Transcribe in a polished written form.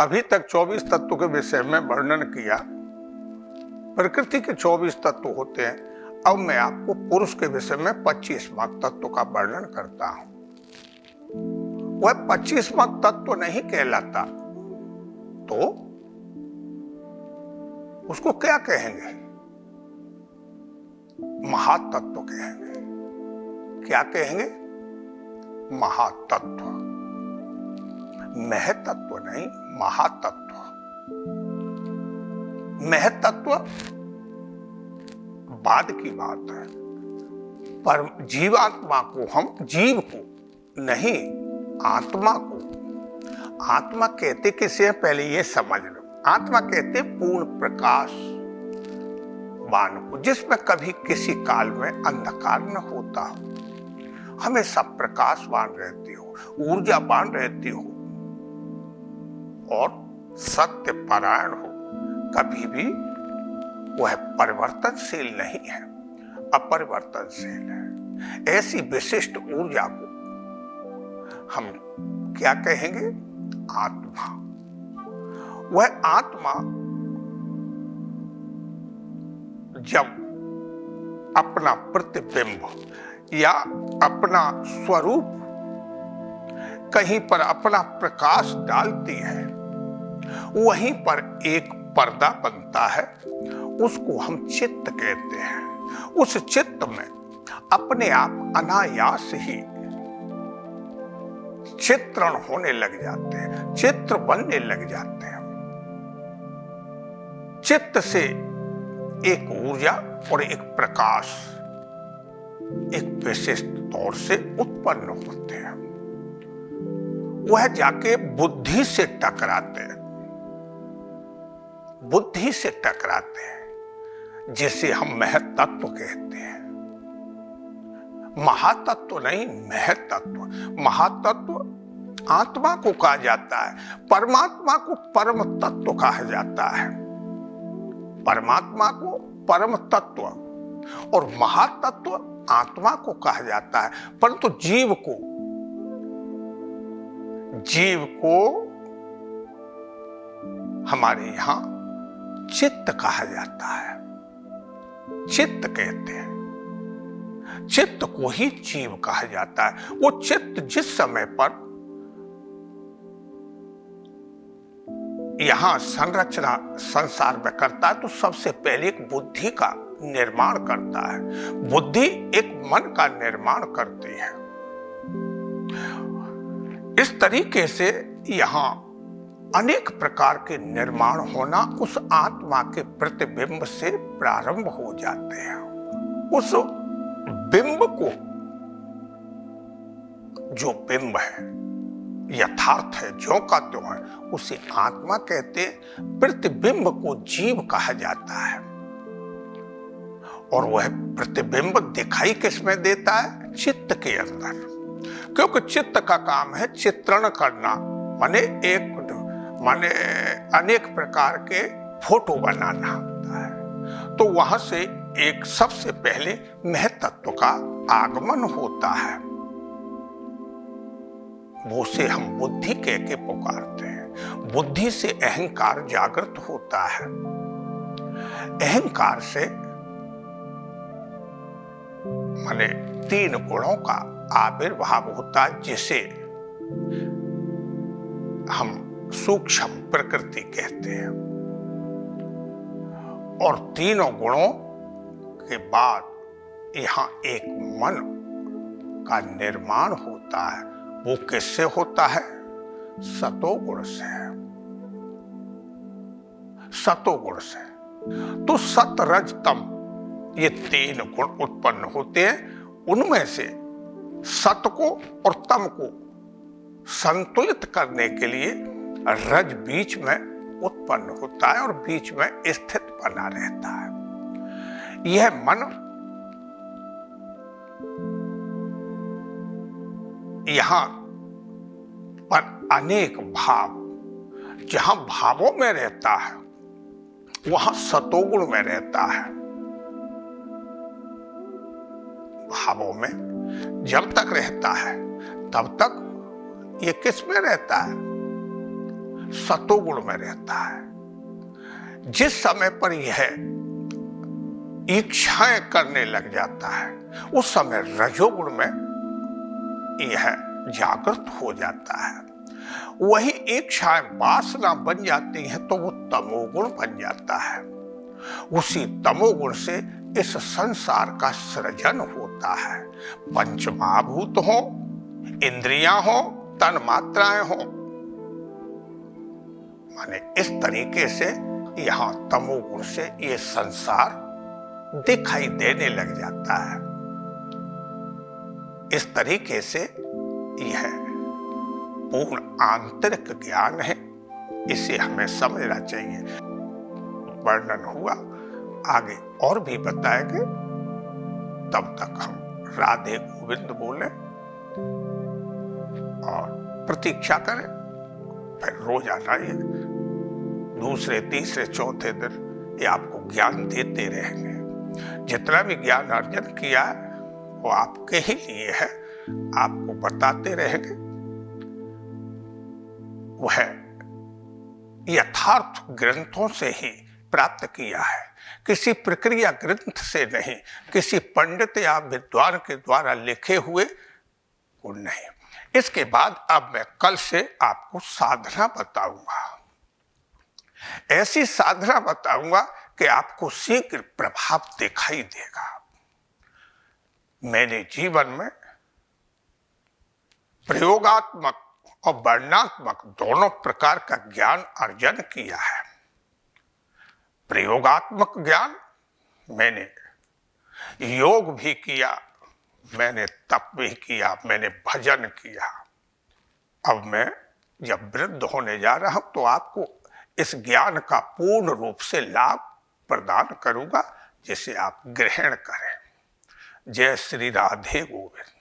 अभी तक 24 तत्व के विषय में वर्णन किया। प्रकृति के 24 तत्व होते हैं। अब मैं आपको पुरुष के विषय में 25वां तत्व का वर्णन करता हूं। वह 25वां तत्व नहीं कहलाता तो उसको क्या कहेंगे? महातत्व कहेंगे। क्या कहेंगे? महातत्व। महतत्व नहीं, महातत्व। महतत्व बाद की बात है, पर जीवात्मा को, हम जीव को नहीं, आत्मा को। आत्मा कहते किसे? पहले ये समझ लो। आत्मा कहते पूर्ण प्रकाश वान को, जिसमें कभी किसी काल में अंधकार न होता हो, हमेशा प्रकाशवान रहती हो, ऊर्जावान रहती हो और सत्य परायण हो। कभी भी वह परिवर्तनशील नहीं है, अपरिवर्तनशील है। ऐसी विशिष्ट ऊर्जा को हम क्या कहेंगे? आत्मा। वह आत्मा जब अपना प्रतिबिंब या अपना स्वरूप कहीं पर अपना प्रकाश डालती है, वहीं पर एक पर्दा बनता है, उसको हम चित्त कहते हैं। उस चित्त में अपने आप अनायास ही चित्रण होने लग जाते हैं, चित्र बनने लग जाते हैं। चित्त से एक ऊर्जा और एक प्रकाश एक विशिष्ट तौर से उत्पन्न होते हैं। वह जाके बुद्धि से टकराते हैं, बुद्धि से टकराते हैं, जिसे हम महतत्व कहते हैं। महातत्व नहीं, महतत्व। महातत्व आत्मा को कहा जाता है, परमात्मा को परम तत्व कहा जाता है। परमात्मा को परम तत्व और महातत्व आत्मा को कहा जाता है, परंतु जीव को हमारे यहां चित्त कहा जाता है। चित्त कहते हैं, चित्त को ही जीव कहा जाता है। वो चित्त जिस समय पर यहां संरचना संसार में करता है तो सबसे पहले एक बुद्धि का निर्माण करता है। बुद्धि एक मन का निर्माण करती है। इस तरीके से यहां अनेक प्रकार के निर्माण होना उस आत्मा के प्रतिबिंब से प्रारंभ हो जाते हैं। उस बिंब को, जो बिंब है, यथार्थ है, ज्यों का त्यों है, उसे आत्मा कहते हैं। प्रतिबिंब को जीव कहा जाता है और वह प्रतिबिंब दिखाई किसमें देता है? चित्त के अंदर। क्योंकि चित्त का काम है चित्रण करना, माने अनेक प्रकार के फोटो बनाना होता है। तो वहां से एक सबसे पहले महतत्व का आगमन होता है, वो से हम बुद्धि कह के पुकारते हैं। बुद्धि से अहंकार जागृत होता है। अहंकार से माने 3 गुणों का आविर्भाव होता है, जिसे हम सूक्ष्म प्रकृति कहते हैं। और तीनों गुणों के बाद यहां एक मन का निर्माण होता है। वो किससे होता है? सतोगुण से। सतोगुण से। तो सत रज तम, ये 3 गुण उत्पन्न होते हैं। उनमें से सत को और तम को संतुलित करने के लिए रज बीच में उत्पन्न होता है और बीच में स्थित बना रहता है। यह मन यहां पर अनेक भाव, जहां भावों में रहता है वहां सतोगुण में रहता है। भावों में जब तक रहता है तब तक ये किस में रहता है? सतोगुण में रहता है। जिस समय पर यह इच्छाएं करने लग जाता है उस समय रजोगुण में यह जागृत हो जाता है। वही इच्छाएं वासना बन जाती हैं तो वो तमोगुण बन जाता है। उसी तमोगुण से इस संसार का सृजन होता है। पंचमहाभूत हो, इंद्रियां हो, तन मात्राएं हो, माने इस तरीके से यहां तमोगुण से ये संसार दिखाई देने लग जाता है। इस तरीके से यह पूर्ण आंतरिक ज्ञान है, इसे हमें समझना चाहिए। वर्णन हुआ, आगे और भी बताएंगे। तब तक हम राधे गोविंद बोले और प्रतीक्षा करें। फिर रोजाना ये दूसरे, तीसरे, चौथे दिन ये आपको ज्ञान देते रहेंगे। जितना भी ज्ञान अर्जन किया है वो आपके ही लिए है, आपको बताते रहेंगे। वह यथार्थ ग्रंथों से ही प्राप्त किया है, किसी प्रक्रिया ग्रंथ से नहीं, किसी पंडित या विद्वान के द्वारा लिखे हुए को नहीं। इसके बाद अब मैं कल से आपको साधना बताऊंगा। ऐसी साधना बताऊंगा कि आपको शीघ्र प्रभाव दिखाई देगा। मैंने जीवन में प्रयोगात्मक और वर्णनात्मक दोनों प्रकार का ज्ञान अर्जन किया है। प्रयोगात्मक ज्ञान मैंने योग भी किया, मैंने तप भी किया, मैंने भजन किया। अब मैं जब वृद्ध होने जा रहा हूं तो आपको इस ज्ञान का पूर्ण रूप से लाभ प्रदान करूंगा, जिसे आप ग्रहण करें। जय श्री राधे गोविंद।